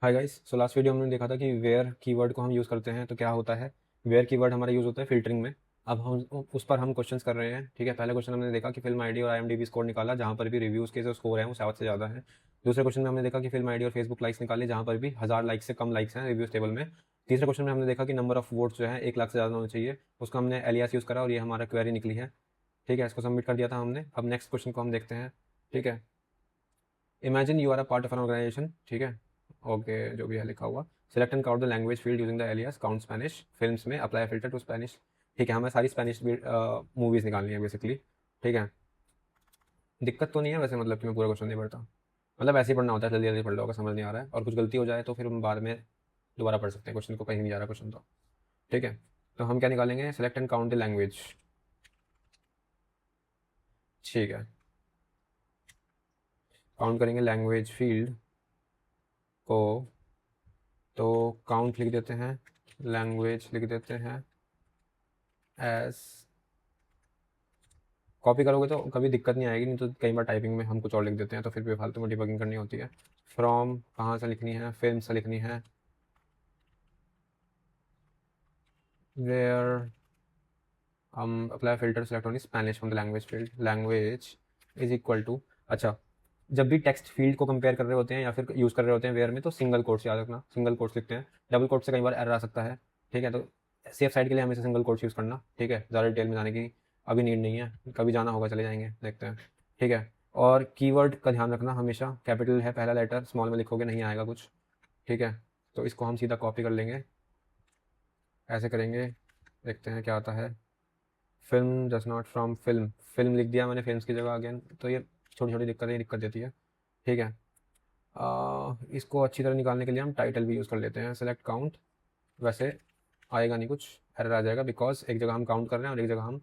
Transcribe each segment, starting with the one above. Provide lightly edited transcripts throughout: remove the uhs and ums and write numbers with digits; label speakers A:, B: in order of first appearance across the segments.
A: Hi guys, so last video हमने देखा था कि वेयर कीवर्ड को हम यूज़ करते हैं तो क्या होता है। वेयर कीवर्ड हमारा यूज़ होता है फिल्टरिंग में। अब हम उस पर हम क्वेश्चंस कर रहे हैं। ठीक है, पहले क्वेश्चन हमने देखा कि फिल्म आईडी और आईएमडीबी स्कोर निकाला जहाँ पर भी रिव्यूज़ के जो स्कोर है वो 7 से ज़्यादा है। दूसरे क्वेश्चन में हमने देखा कि फिल्म आईडी और फेसबुक लाइक्स निकाले जहाँ पर भी 1000 लाइक्स से कम लाइक्स हैं रिव्यूज़ टेबल में। तीसरे क्वेश्चन में हमने देखा कि नंबर ऑफ वोट्स जो है 1 लाख से ज़्यादा होना चाहिए। उसका हमने एलियास यूज़ करा और ये हमारा क्वेरी निकली है। ठीक है, इसको सबमिट कर दिया था हमने। अब नेक्स्ट क्वेश्चन को हम देखते हैं। ठीक है, imagine you are a part of an organisation. ठीक है, ओके, जो भी है लिखा हुआ। Select and count the language field using the alias count Spanish films में अप्लाई फिल्टर टू स्पेनिश। ठीक है, हमें सारी स्पेनिश मूवीज़ निकालनी है बेसिकली। ठीक है, दिक्कत तो नहीं है वैसे, मतलब कि मैं पूरा क्वेश्चन नहीं पढ़ता, मतलब ऐसे ही पढ़ना होता है, जल्दी जल्दी पढ़ लो अगर समझ नहीं आ रहा है, और कुछ गलती हो जाए तो फिर हम बाद में दोबारा पढ़ सकते हैं क्वेश्चन को, कहीं नहीं जा रहा क्वेश्चन तो। ठीक है, तो हम क्या निकालेंगे, select and count the language. ठीक है, काउंट करेंगे लैंग्वेज फील्ड को, तो काउंट लिख देते हैं, लैंग्वेज लिख देते हैं एस। कॉपी करोगे तो कभी दिक्कत नहीं आएगी, नहीं तो कई बार टाइपिंग में हम कुछ और लिख देते हैं तो फिर बेफालतू में डिबगिंग करनी होती है। फ्रॉम कहाँ से लिखनी है, फिल्म से लिखनी है। वेयर हम apply filter select only Spanish from the language field, language is equal to. अच्छा, जब भी टेक्स्ट फील्ड को कंपेयर कर रहे होते हैं या फिर यूज़ कर रहे होते हैं वेयर में, तो सिंगल कोट्स याद रखना, सिंगल कोट्स लिखते हैं। डबल कोट से कई बार एरर आ सकता है। ठीक है, तो सेफ साइड के लिए हमेशा सिंगल कोट्स यूज़ करना। ठीक है, ज़्यादा डिटेल में जाने की अभी नीड नहीं है, कभी जाना होगा चले जाएंगे, देखते हैं। ठीक है, और कीवर्ड का ध्यान रखना, हमेशा कैपिटल है पहला लेटर, स्मॉल में लिखोगे नहीं आएगा कुछ। ठीक है, तो इसको हम सीधा कॉपी कर लेंगे, ऐसे करेंगे, देखते हैं क्या आता है। Film does not from film, film लिख दिया मैंने फिल्म्स की जगह अगेन, तो ये छोटी छोटी दिक्कत देती है। ठीक है, इसको अच्छी तरह निकालने के लिए हम टाइटल भी यूज़ कर लेते हैं, सेलेक्ट काउंट। वैसे आएगा नहीं कुछ, एरर आ जाएगा, बिकॉज एक जगह हम काउंट कर रहे हैं और एक जगह हम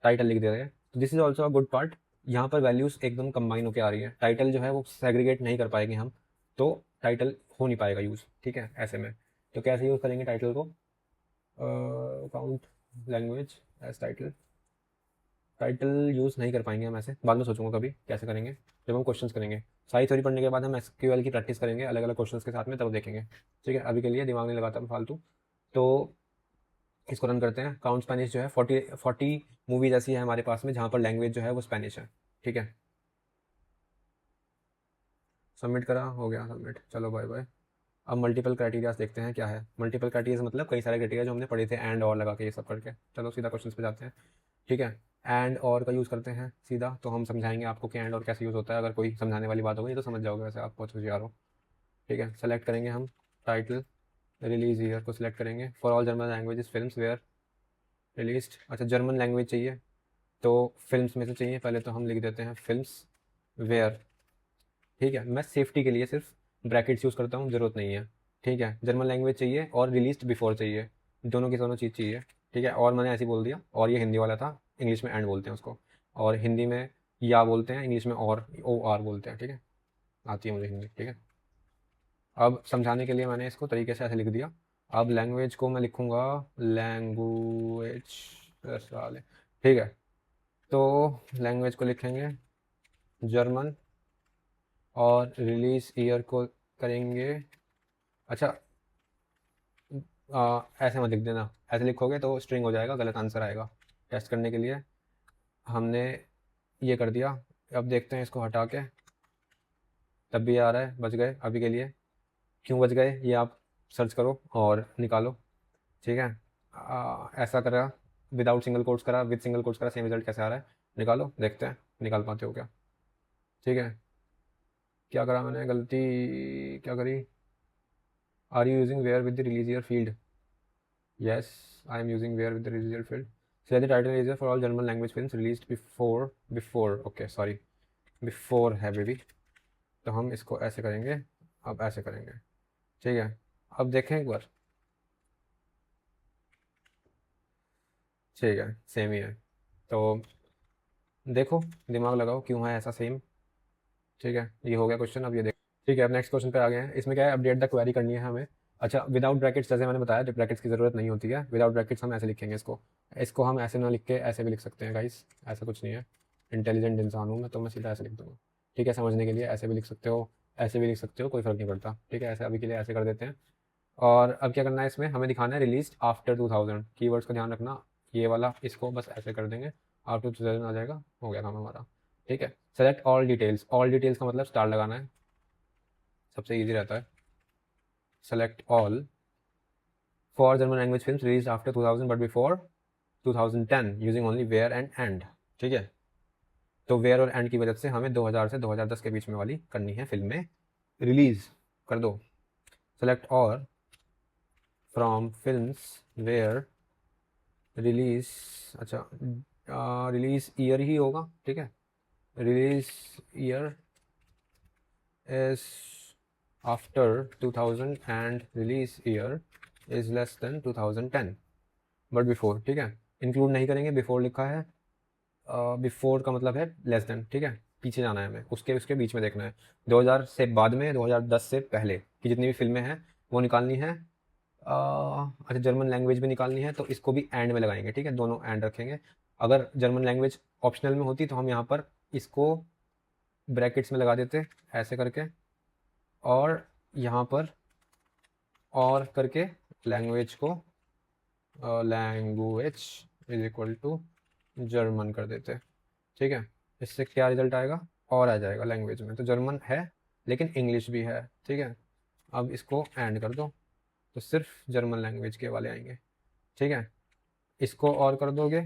A: टाइटल लिख दे रहे हैं। तो this is also a good part, यहाँ पर वैल्यूज़ एकदम कंबाइन होकर आ रही है। टाइटल जो है वो सेग्रीगेट नहीं कर पाएंगे हम, तो टाइटल हो नहीं पाएगा यूज़। ठीक है, ऐसे में तो कैसे यूज़ करेंगे टाइटल को, count language as title. Title use नहीं कर पाएंगे हम ऐसे, बाद में सोचूंगा कभी कैसे करेंगे जब हम क्वेश्चंस करेंगे। सारी थ्योरी पढ़ने के बाद हम एसक्यूएल की प्रैक्टिस करेंगे अलग अलग क्वेश्चंस के साथ में, तब देखेंगे। ठीक है, अभी के लिए दिमाग नहीं लगाता फालतू। तो इसको रन करते हैं। काउंट स्पेनिश जो है 40 मूवीज ऐसी है हमारे पास में जहाँ पर लैंग्वेज जो है वो स्पेनिश है। ठीक है, सबमिट करा, हो गया सबमिट, चलो बाय बाय। अब मल्टीपल क्राइटेरियाज देखते हैं क्या है। मल्टीपल क्राइटेरिया मतलब कई सारे क्राइटेरिया जो हमने पढ़े थे, एंड और लगा के ये सब करके। चलो सीधा क्वेश्चन पे जाते हैं। ठीक है, एंड और का यूज़ करते हैं सीधा, तो हम समझाएंगे आपको कि एंड और कैसे यूज़ होता है। अगर कोई समझाने वाली बात होगी तो समझ जाओगे, वैसे आप बहुत होशियार हो। ठीक है, सेलेक्ट करेंगे हम टाइटल, रिलीज ईयर को सिलेक्ट करेंगे, for all German languages films where released. अच्छा, जर्मन लैंग्वेज चाहिए तो फिल्म्स में से चाहिए, पहले तो हम लिख देते हैं फिल्म्स वेयर। ठीक है, मैं सेफ्टी के लिए सिर्फ ब्रैकेट्स यूज़ करता हूँ, ज़रूरत नहीं है। ठीक है, जर्मन लैंग्वेज चाहिए और रिलीज बिफोर चाहिए, दोनों की दोनों चीज़ चाहिए। ठीक है, और मैंने ऐसे ही बोल दिया, और ये हिंदी वाला था, इंग्लिश में एंड बोलते हैं उसको, और हिंदी में या बोलते हैं, इंग्लिश में और ओ आर बोलते हैं। ठीक है, आती है मुझे हिंदी। ठीक है, अब समझाने के लिए मैंने इसको तरीके से ऐसे लिख दिया। अब लैंग्वेज को मैं लिखूँगा लैंग्वेज वाले। ठीक है, तो लैंग्वेज को लिखेंगे जर्मन, और रिलीज ईयर को करेंगे। अच्छा, ऐसे मत लिख देना, ऐसे लिखोगे तो स्ट्रिंग हो जाएगा, गलत आंसर आएगा। टेस्ट करने के लिए हमने ये कर दिया। अब देखते हैं इसको हटा के, तब भी आ रहा है, बच गए अभी के लिए। क्यों बच गए ये आप सर्च करो और निकालो। ठीक है, ऐसा करा, विदाउट सिंगल कोट्स करा, विद सिंगल कोट्स करा, सेम रिजल्ट कैसे आ रहा है, निकालो, देखते हैं निकाल पाते हो क्या। ठीक है, क्या करा मैंने गलती, क्या करी। Are you using where with the release year field, yes, I am using where with the residual field. Select the title eraser for all German language films released before, okay, sorry, before है baby. तो हम इसको ऐसे करेंगे, अब ऐसे करेंगे। ठीक है, अब देखें एक बार। ठीक है, सेम ही है, तो देखो, दिमाग लगाओ क्यों है ऐसा सेम। ठीक है, ये हो गया क्वेश्चन, अब ये देख। ठीक है, अब नेक्स्ट क्वेश्चन पे आ गए हैं। इसमें क्या है, अपडेट द क्वेरी करनी है हमें। अच्छा, विदाउट ब्रैकेट्स, जैसे मैंने बताया, ब्रैकेट्स की ज़रूरत नहीं होती है। विदाउट ब्रैकेट्स हम ऐसे लिखेंगे इसको। इसको हम ऐसे ना लिख के ऐसे भी लिख सकते हैं गाइस, ऐसा कुछ नहीं है। इंटेलिजेंट इंसान हूँ मैं, तो मैं सीधा ऐसे लिख दूंगा। ठीक है, समझने के लिए ऐसे भी लिख सकते हो, ऐसे भी लिख सकते हो, कोई फ़र्क नहीं पड़ता, ठीक है। ऐसे अभी के लिए ऐसे कर देते हैं। और अब क्या करना है, इसमें हमें दिखाना है रिलीज आफ्टर 2000, कीवर्ड्स का ध्यान रखना। ये वाला इसको बस ऐसे कर देंगे, आफ्टर 2000 आ जाएगा, हो गया काम हमारा, ठीक है। सेलेक्ट ऑल डिटेल्स का मतलब स्टार लगाना है, सबसे ईजी रहता है। Select all for German language film release after 2000 but before 2010 using only where and and, ठीक है। तो वेयर और एंड की वजह से हमें 2000 से 2010 के बीच में वाली करनी है फिल्में, रिलीज कर दो। सेलेक्ट और फ्रॉम फिल्म्स वेयर रिलीज, अच्छा रिलीज ईयर ही होगा, ठीक है। Release year is after 2000 and release year is less than 2010 but before, ठीक है। इंक्लूड नहीं करेंगे, बिफोर लिखा है, बिफोर का मतलब है लेस देन, ठीक है। पीछे जाना है हमें, उसके उसके बीच में देखना है। 2000 से बाद में, 2010 से पहले की जितनी भी फिल्में हैं वो निकालनी है। अच्छा, जर्मन लैंग्वेज भी निकालनी है, तो इसको भी एंड में लगाएंगे, ठीक है। दोनों एंड रखेंगे। अगर जर्मन लैंग्वेज ऑप्शनल में होती तो हम यहाँ पर इसको ब्रैकेट्स में लगा देते ऐसे करके, और यहाँ पर और करके लैंग्वेज को language is equal to German कर देते, ठीक है। इससे क्या रिजल्ट आएगा, और आ जाएगा लैंग्वेज में, तो जर्मन है लेकिन इंग्लिश भी है, ठीक है। अब इसको एंड कर दो, तो सिर्फ जर्मन लैंग्वेज के वाले आएंगे, ठीक है। इसको और कर दोगे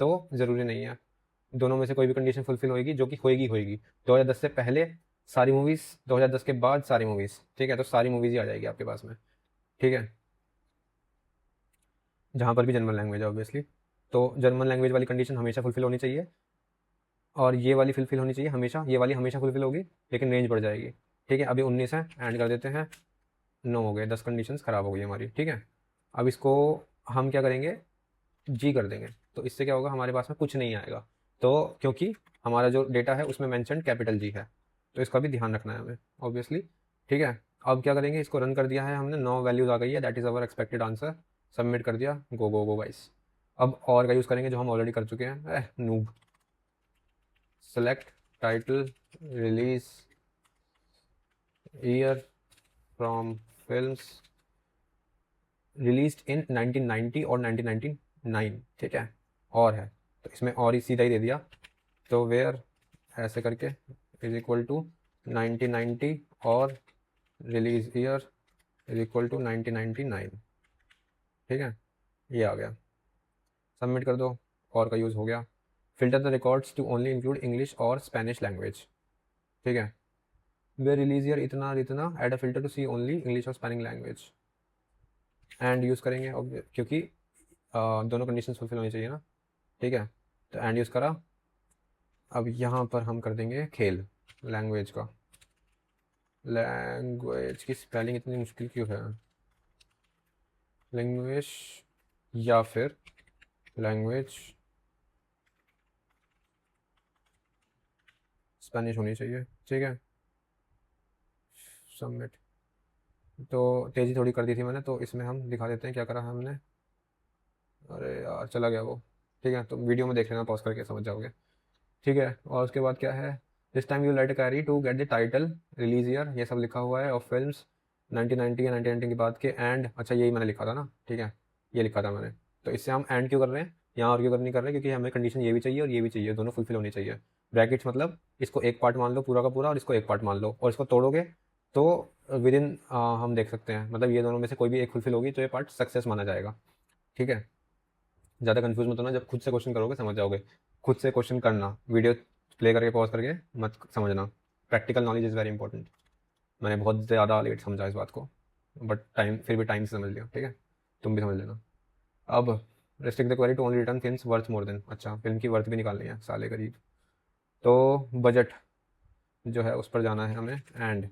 A: तो ज़रूरी नहीं है, दोनों में से कोई भी कंडीशन फुलफिल होएगी, जो कि होएगी होएगी। 2010 से पहले सारी मूवीज़, 2010 के बाद सारी मूवीज़, ठीक है। तो सारी मूवीज़ ही आ जाएगी आपके पास में, ठीक है, जहाँ पर भी जर्मन लैंग्वेज है ऑब्वियसली। तो जर्मन लैंग्वेज वाली कंडीशन हमेशा फुलफिल होनी चाहिए, और ये वाली फुलफिल होनी चाहिए हमेशा, ये वाली हमेशा फुलफिल होगी, लेकिन रेंज बढ़ जाएगी, ठीक है। अभी 19 है, एंड कर देते हैं, 9 हो गए, 10 कंडीशंस ख़राब हो गई हमारी, ठीक है। अब इसको हम क्या करेंगे, जी कर देंगे, तो इससे क्या होगा, हमारे पास में कुछ नहीं आएगा, तो क्योंकि हमारा जो डेटा है उसमें मैंशन कैपिटल जी है, तो इसका भी ध्यान रखना है हमें ऑब्वियसली, ठीक है। अब क्या करेंगे, इसको रन कर दिया है हमने, 9 वैल्यूज़ आ गई है, that is our expected answer. Submit कर दिया, गो गो गो गाइस। अब और का यूज़ करेंगे जो हम ऑलरेडी कर चुके हैं, noob. Select title release year from films released in 1990 और 1999, ठीक है। और है तो इसमें और ही सीधा ही दे दिया, तो वेयर ऐसे करके इज इक्वल टू 1990 और release year is equal to 1999, ठीक है। ये आ गया, सबमिट कर दो, और का यूज़ हो गया। Filter the records to only include English और स्पेनिश लैंग्वेज, ठीक है। वे रिलीज ईयर इतना और इतना, add a filter to see only English और स्पेनिश लैंग्वेज, एंड यूज़ करेंगे क्योंकि दोनों कंडीशन फुलफिल होनी चाहिए ना, ठीक है। तो एंड यूज़ करा। अब यहाँ पर हम कर देंगे खेल लैंग्वेज का, लैंग्वेज की स्पेलिंग इतनी मुश्किल क्यों है, लैंग्वेज या फिर लैंग्वेज स्पेनिश होनी चाहिए, ठीक है। सबमिट। तो तेज़ी थोड़ी कर दी थी मैंने, तो इसमें हम दिखा देते हैं क्या करा है हमने। अरे यार चला गया वो, ठीक है। तो वीडियो में देख लेना, पॉज करके समझ जाओगे, ठीक है। और उसके बाद क्या है, this time you light carry to get the title release year, ये सब लिखा हुआ है, ऑफ फिल्म्स 1990 या 1990 के बाद के एंड, अच्छा यही मैंने लिखा था ना, ठीक है, ये लिखा था मैंने। तो इससे हम एंड क्यों कर रहे हैं, यहाँ और क्यों नहीं कर रहे, क्योंकि हमें कंडीशन ये भी चाहिए और ये भी चाहिए, दोनों फुलफिल होनी चाहिए। ब्रैकेट्स मतलब इसको एक पार्ट मान लो पूरा का पूरा, और इसको एक पार्ट मान लो, और इसको तोड़ोगे तो विद इन हम देख सकते हैं, मतलब ये दोनों में से कोई भी एक फुलफिल होगी तो ये पार्ट सक्सेस माना जाएगा, ठीक है। ज़्यादा कंफ्यूज मत होना, जब खुद से क्वेश्चन करोगे समझ जाओगे। खुद से क्वेश्चन करना, वीडियो प्ले करके पॉज करके मत समझना, practical knowledge is very important. मैंने बहुत ज़्यादा लेट समझा इस बात को, बट टाइम फिर भी टाइम से समझ लिया, ठीक है। तुम भी समझ लेना। अब restrict the query to only return films worth more than, अच्छा फिल्म की वर्थ भी निकालनी है साले करीब, तो बजट जो है उस पर जाना है हमें, एंड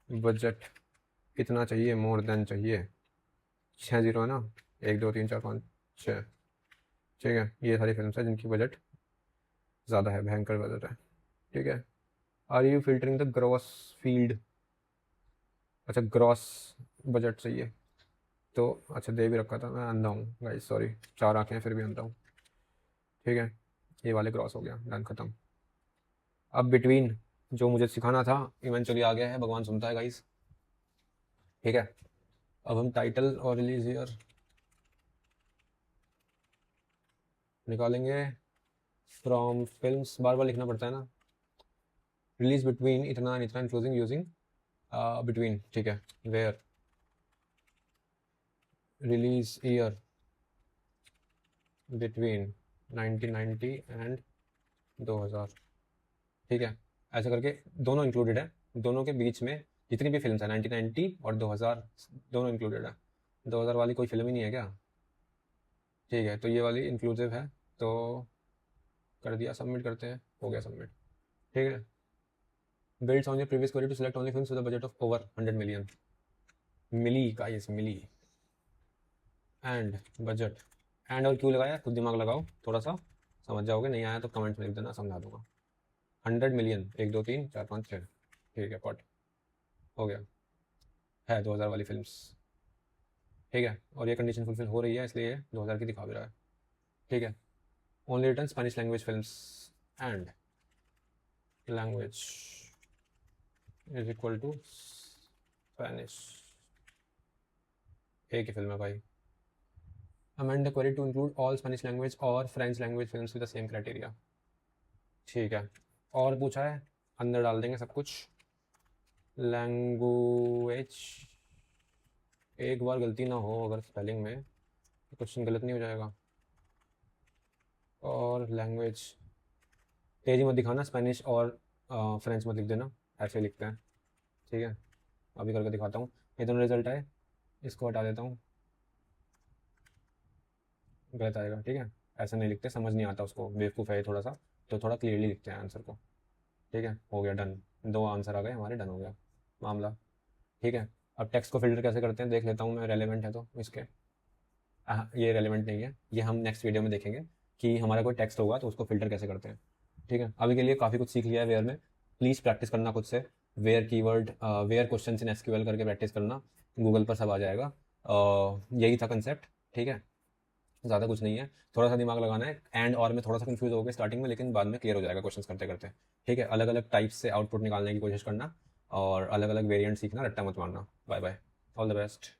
A: बजट कितना चाहिए, मोर देन चाहिए, 6 जीरो है ना, 1 2 3 4 5 6, ठीक है। ये सारी फिल्म है जिनकी बजट ज़्यादा है, भयंकर बजट है, ठीक है। Are you filtering the gross field, अच्छा ग्रॉस बजट चाहिए, तो अच्छा दे भी रखा था, मैं अंधा हूँ गाइस, सॉरी, 4 आँखें हैं फिर भी अंधा हूँ, ठीक है। ये वाले ग्रॉस हो गया, डन खत्म। अब बिटवीन जो मुझे सिखाना था इवेंचुअली आ गया है, भगवान सुनता है गाइस। ठीक है, अब हम टाइटल और रिलीज ईयर निकालेंगे फ्रॉम फिल्म्स, बार बार लिखना पड़ता है ना। रिलीज बिटवीन इतना इतना इंक्लूजिंग यूजिंग बिटवीन, ठीक है। Where release year between 1990 and 2000, ठीक है। ऐसा करके दोनों इंक्लूडेड है, दोनों के बीच में जितनी भी फिल्म है 1990 और 2000 दोनों इंक्लूडेड है। 2000 वाली कोई फिल्म ही नहीं है क्या? ठीक है, तो ये वाली इंक्लूसिव है, तो कर दिया, सबमिट करते हैं, हो गया सबमिट। ठीक है, builds on your previous query to select only films with a budget of over 100 million. मिली का ये मिली एंड बजट, एंड और क्यों लगाया, खुद दिमाग लगाओ थोड़ा सा, समझ जाओगे। नहीं आया तो कमेंट्स में लिख देना, समझा दूंगा। 100 मिलियन, 1 2 3 4 5 6, ठीक है, पट हो गया, है 2000 वाली फिल्म्स। ठीक है, और ये कंडीशन फुलफिल हो रही है, इसलिए 2000 की दिखा भी रहा है। ठीक है, only return Spanish language films and language is equal to Spanish. एक ही फिल्म है भाई। Amend the query to include all Spanish language और French language films with the same criteria. ठीक है, और पूछा है, अंदर डाल देंगे सब कुछ। लैंग्वेज, एक बार गलती ना हो अगर स्पेलिंग में, तो कुछ गलत नहीं हो जाएगा। और लैंग्वेज, तेजी मत दिखाना, स्पेनिश और फ्रेंच मत लिख देना, ऐसे लिखते हैं। ठीक है, अभी करके दिखाता हूँ। ये दोनों रिजल्ट आए, इसको हटा देता हूँ, गलत आएगा। ठीक है, ऐसा नहीं लिखते, समझ नहीं आता उसको, बेवकूफ़ है थोड़ा सा, तो थोड़ा क्लियरली लिखते हैं आंसर को। ठीक है, हो गया डन, 2 आंसर आ गए हमारे, डन हो गया मामला। ठीक है, अब टेक्स्ट को फिल्टर कैसे करते हैं देख लेता हूँ मैं, रेलेवेंट है तो इसके। ये रेलेवेंट नहीं है, ये हम नेक्स्ट वीडियो में देखेंगे कि हमारा कोई टेक्स्ट होगा तो उसको फिल्टर कैसे करते हैं। ठीक है, अभी के लिए काफ़ी कुछ सीख लिया है वेयर में। प्लीज़ प्रैक्टिस करना खुद से, where keyword, where question in SQL करके प्रैक्टिस करना, गूगल पर सब आ जाएगा। यही था कंसेप्ट। ठीक है, ज़्यादा कुछ नहीं है, थोड़ा सा दिमाग लगाना है। एंड और में थोड़ा सा कंफ्यूज हो गया स्टार्टिंग में, लेकिन बाद में क्लियर हो जाएगा क्वेश्चंस करते करते। ठीक है, अलग अलग टाइप से आउटपुट निकालने की कोशिश करना, और अलग अलग वेरिएंट सीखना, रट्टा मत मारना। Bye bye, all the best.